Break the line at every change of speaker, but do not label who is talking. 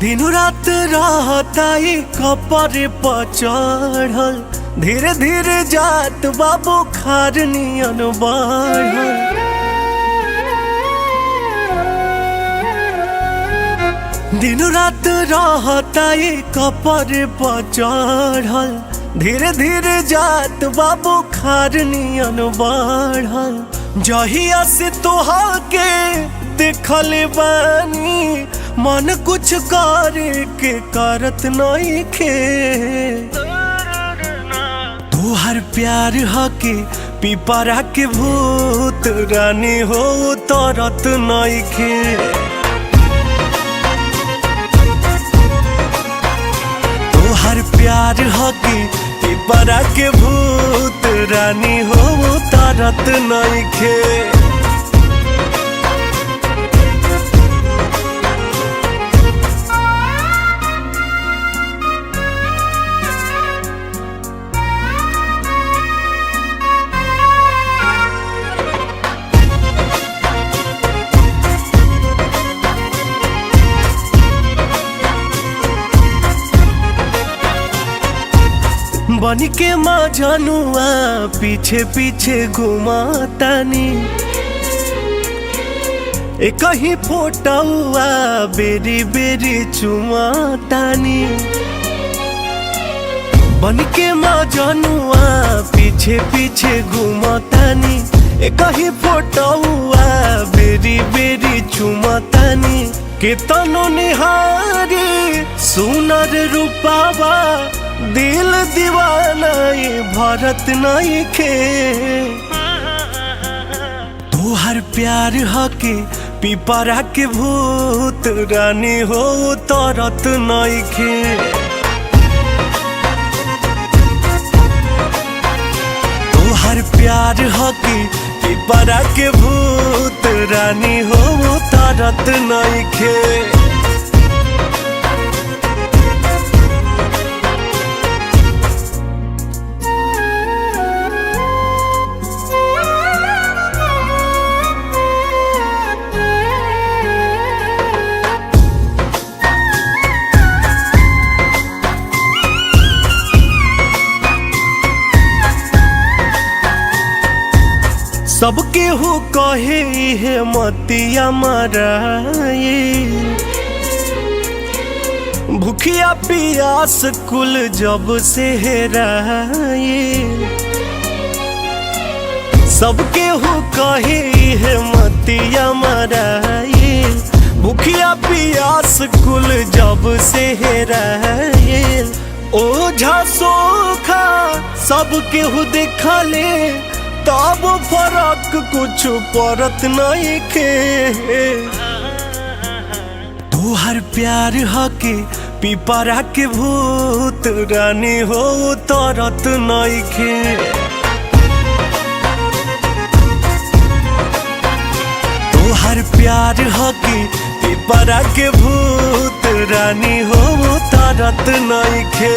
दिन रात रहता ही कपर पर चढ़ल, धीरे धीरे जात बाबू खार नियन बढ़ल। दिन रात रहता ही कपर पर चढ़ल, धीरे धीरे जात बाबू खार नियन बढ़ल। जहिया से तोहा के देखल बानी मन कुछ करे के करत नहीं खे। तोहर प्यार हके पिपरा के भूत रानी हो तरत नहीं खे। तोहर प्यार हके पिपरा के भूत रानी हो तरत नहीं खे। बन के माँ जानुआ पीछे पीछे घुमातानी, एक ही फोटुआ बेरी बेरी चुमातानी। बन के माँ जानुआ पीछे पीछे घुमातानी, एक ही फोटुआ बेरी बेरी चुमातानी। केतनो निहारी सुनर रूपावा दिल दीवाना ये भरत नहीं खे। तोहर प्यार हके पिपरा के भूत रानी हो तरत नहीं खे। तोहर प्यार हके पिपरा के भूत रानी हो तरत नहीं खे। सबके हो कहे है मतिया मराए, भूखिया पियास कुल जब से हेराए। सबके हो कहे है मतिया मराए, भूखिया पियास कुल जब से हेराए। ओझा सोखा सबके हो देखले तब फरक कुछ परत नहीं खे। तोहर प्यार हके पिपरा के भूत रानी हो तरत नहीं खे। तोहर प्यार हके पिपरा के भूत रानी हो तरत नहीं खे।